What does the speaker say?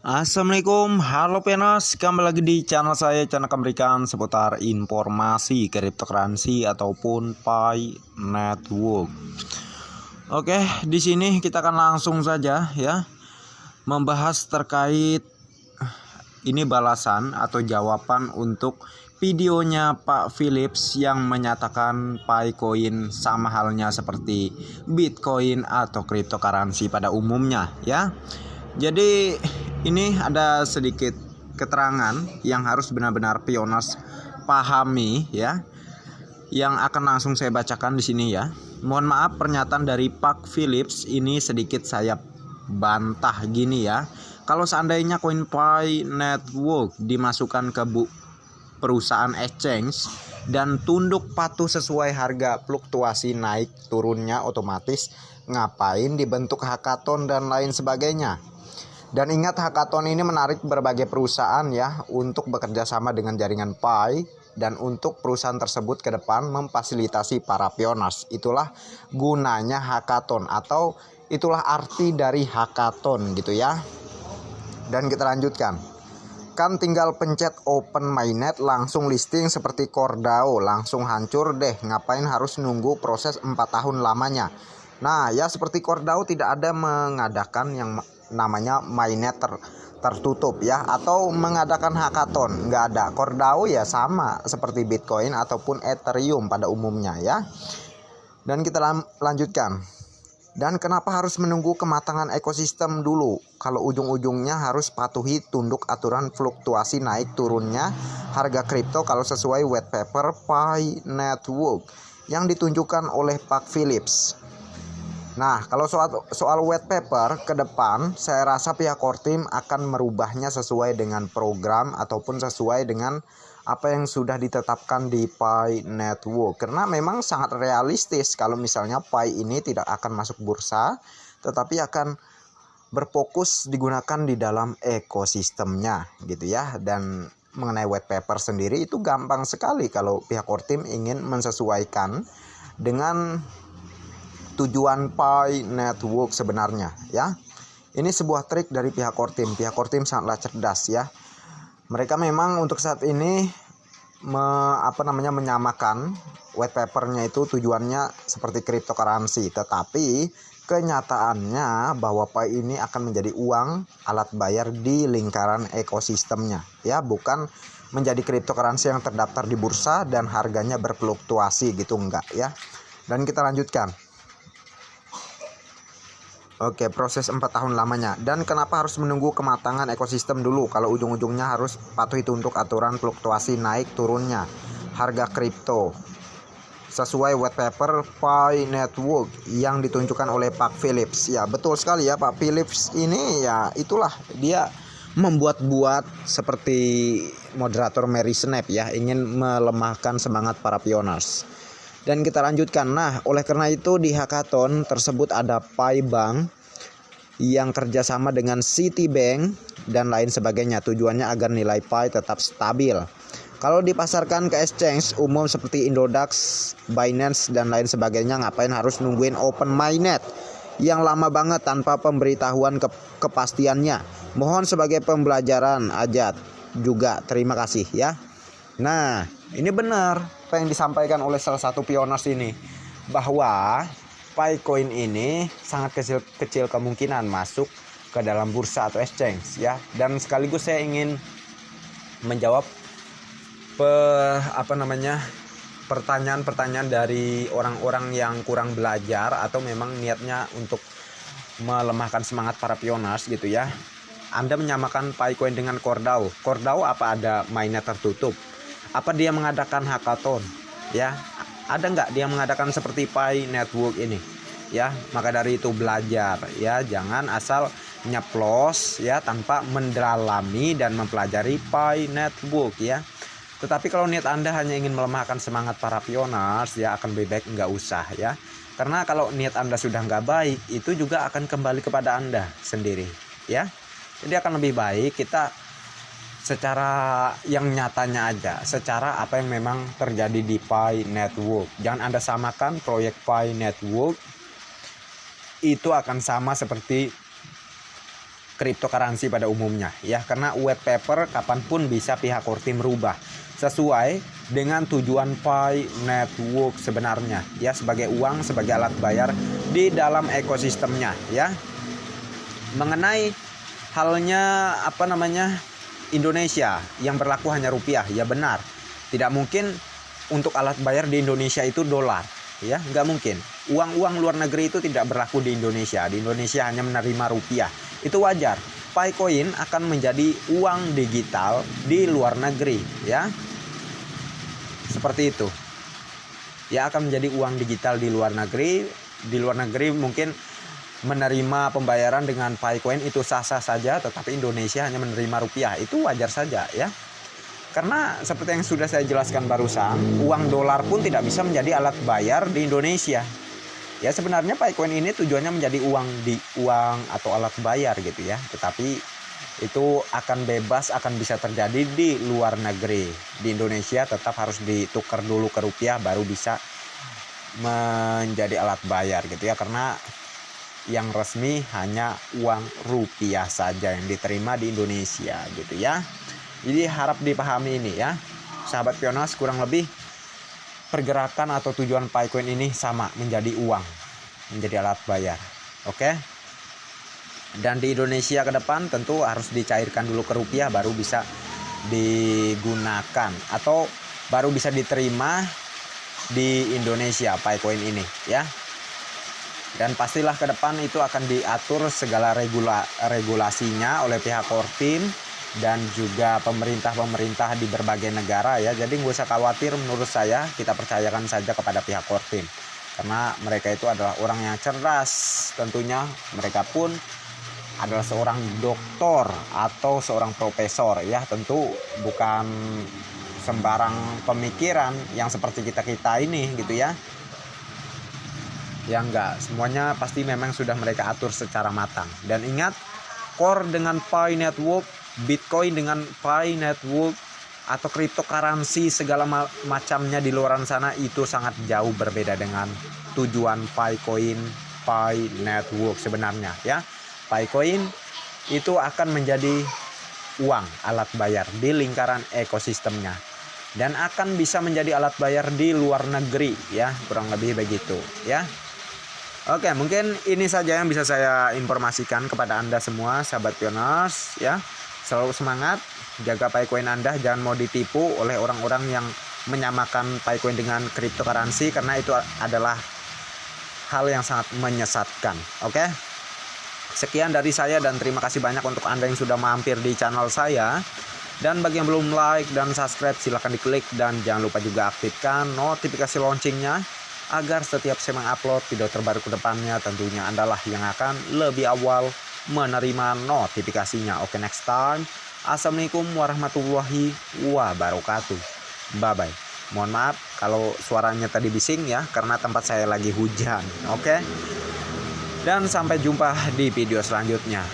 Assalamualaikum, halo Penas, kembali lagi di channel saya, channel Amerikan seputar informasi cryptocurrency ataupun Pi Network. Oke, di sini kita akan langsung saja ya membahas terkait ini balasan atau jawaban untuk videonya Pak Philips yang menyatakan Picoin sama halnya seperti Bitcoin atau cryptocurrency pada umumnya ya. Jadi ini ada sedikit keterangan yang harus benar-benar pioners pahami ya, yang akan langsung saya bacakan di sini ya. Mohon maaf, pernyataan dari Pak Philips ini sedikit saya bantah gini ya. Kalau seandainya CoinPi Network dimasukkan ke perusahaan exchange dan tunduk patuh sesuai harga fluktuasi naik turunnya otomatis, ngapain dibentuk hackathon dan lain sebagainya. Dan ingat, hackathon ini menarik berbagai perusahaan ya untuk bekerja sama dengan jaringan Pi, dan untuk perusahaan tersebut ke depan memfasilitasi para pioners. Itulah gunanya hackathon atau itulah arti dari hackathon gitu ya. Dan kita lanjutkan. Kan tinggal pencet open mainnet langsung listing seperti Cordao, langsung hancur deh. Ngapain harus nunggu proses 4 tahun lamanya. Nah ya, seperti Cordao tidak ada mengadakan yang namanya mainnet tertutup ya, atau mengadakan hackathon, nggak ada. Cordao ya sama seperti Bitcoin ataupun Ethereum pada umumnya ya. Dan kita lanjutkan. Dan kenapa harus menunggu kematangan ekosistem dulu kalau ujung-ujungnya harus patuhi tunduk aturan fluktuasi naik turunnya harga kripto kalau sesuai white paper Pi Network yang ditunjukkan oleh Pak Philips. Nah, kalau soal white paper ke depan, saya rasa pihak core team akan merubahnya sesuai dengan program ataupun sesuai dengan apa yang sudah ditetapkan di Pi Network. Karena memang sangat realistis kalau misalnya Pi ini tidak akan masuk bursa, tetapi akan berfokus digunakan di dalam ekosistemnya gitu ya. Dan mengenai white paper sendiri itu gampang sekali kalau pihak core team ingin mensesuaikan dengan tujuan Pi Network sebenarnya ya. Ini sebuah trik dari pihak core team. Pihak core team sangatlah cerdas ya. Mereka memang untuk saat ini menyamakan white papernya itu tujuannya seperti cryptocurrency, tetapi kenyataannya bahwa Pi ini akan menjadi uang alat bayar di lingkaran ekosistemnya ya, bukan menjadi cryptocurrency yang terdaftar di bursa dan harganya berfluktuasi gitu, enggak ya. Dan kita lanjutkan. Oke, proses 4 tahun lamanya. Dan kenapa harus menunggu kematangan ekosistem dulu kalau ujung-ujungnya harus patuhi tunduk aturan fluktuasi naik turunnya harga kripto sesuai white paper Pi Network yang ditunjukkan oleh Pak Philips. Ya, betul sekali ya, Pak Philips ini ya itulah dia membuat-buat seperti moderator Mary Snap ya, ingin melemahkan semangat para pioners. Dan kita lanjutkan. Nah, oleh karena itu di hackathon tersebut ada Pi Bank yang kerjasama dengan Citibank dan lain sebagainya. Tujuannya agar nilai Pi tetap stabil. Kalau dipasarkan ke exchange umum seperti Indodax, Binance dan lain sebagainya, ngapain harus nungguin open mainnet yang lama banget tanpa pemberitahuan kepastiannya. Mohon sebagai pembelajaran aja juga. Terima kasih ya. Nah, ini benar apa yang disampaikan oleh salah satu pioners ini, bahwa Picoin ini sangat kecil kemungkinan masuk ke dalam bursa atau exchange ya. Dan sekaligus saya ingin menjawab pertanyaan-pertanyaan dari orang-orang yang kurang belajar atau memang niatnya untuk melemahkan semangat para pioners gitu ya. Anda menyamakan Picoin dengan Cordao. Cordao apa ada mainnya tertutup? Apa dia mengadakan hackathon ya? Ada nggak dia mengadakan seperti Pi Network ini ya? Maka dari itu belajar ya, jangan asal nyeplos ya tanpa mendalami dan mempelajari Pi Network ya. Tetapi kalau niat Anda hanya ingin melemahkan semangat para pioners ya, akan lebih baik nggak usah ya. Karena kalau niat Anda sudah nggak baik, itu juga akan kembali kepada Anda sendiri ya. Jadi akan lebih baik kita secara yang nyatanya aja, secara apa yang memang terjadi di Pi Network. Jangan Anda samakan proyek Pi Network itu akan sama seperti cryptocurrency pada umumnya ya, karena white paper kapanpun bisa pihak Kortim merubah sesuai dengan tujuan Pi Network sebenarnya ya, sebagai uang, sebagai alat bayar di dalam ekosistemnya ya. Mengenai halnya Indonesia yang berlaku hanya rupiah, ya benar, tidak mungkin untuk alat bayar di Indonesia itu dolar ya, nggak mungkin. Uang luar negeri itu tidak berlaku di Indonesia. Di Indonesia hanya menerima rupiah. Itu wajar. Picoin akan menjadi uang digital di luar negeri ya. Seperti itu. Ya, akan menjadi uang digital di luar negeri. Di luar negeri mungkin menerima pembayaran dengan Picoin itu sah-sah saja, tetapi Indonesia hanya menerima rupiah. Itu wajar saja ya. Karena seperti yang sudah saya jelaskan barusan, uang dolar pun tidak bisa menjadi alat bayar di Indonesia. Ya, sebenarnya Picoin ini tujuannya menjadi uang atau alat bayar gitu ya. Tetapi itu akan bebas, akan bisa terjadi di luar negeri. Di Indonesia tetap harus ditukar dulu ke rupiah baru bisa menjadi alat bayar gitu ya. Karena yang resmi hanya uang rupiah saja yang diterima di Indonesia gitu ya. Jadi harap dipahami ini ya, sahabat Pionas, kurang lebih pergerakan atau tujuan Picoin ini sama, menjadi uang, menjadi alat bayar. Oke. Dan di Indonesia ke depan tentu harus dicairkan dulu ke rupiah baru bisa digunakan atau baru bisa diterima di Indonesia Picoin ini ya. Dan pastilah ke depan itu akan diatur segala regulasinya oleh pihak Kortim dan juga pemerintah di berbagai negara ya. Jadi nggak usah khawatir, menurut saya kita percayakan saja kepada pihak Kortim, karena mereka itu adalah orang yang cerdas. Tentunya mereka pun adalah seorang doktor atau seorang profesor ya, tentu bukan sembarang pemikiran yang seperti kita ini gitu ya. Ya enggak, semuanya pasti memang sudah mereka atur secara matang. Dan ingat, Core dengan Pi Network, Bitcoin dengan Pi Network, atau cryptocurrency segala macamnya di luar sana itu sangat jauh berbeda dengan tujuan Picoin, Pi Network sebenarnya ya. Picoin itu akan menjadi uang, alat bayar di lingkaran ekosistemnya, dan akan bisa menjadi alat bayar di luar negeri ya, kurang lebih begitu ya. Oke, mungkin ini saja yang bisa saya informasikan kepada Anda semua, sahabat Pionas ya. Selalu semangat, jaga Picoin Anda, jangan mau ditipu oleh orang-orang yang menyamakan Picoin dengan cryptocurrency, karena itu adalah hal yang sangat menyesatkan. Oke. Sekian dari saya dan terima kasih banyak untuk Anda yang sudah mampir di channel saya. Dan bagi yang belum like dan subscribe, silahkan diklik dan jangan lupa juga aktifkan notifikasi launchingnya agar setiap saya mengupload video terbaru ke depannya tentunya Anda lah yang akan lebih awal menerima notifikasinya. Oke, next time. Assalamualaikum warahmatullahi wabarakatuh. Bye bye. Mohon maaf kalau suaranya tadi bising ya, karena tempat saya lagi hujan. Oke. Dan sampai jumpa di video selanjutnya.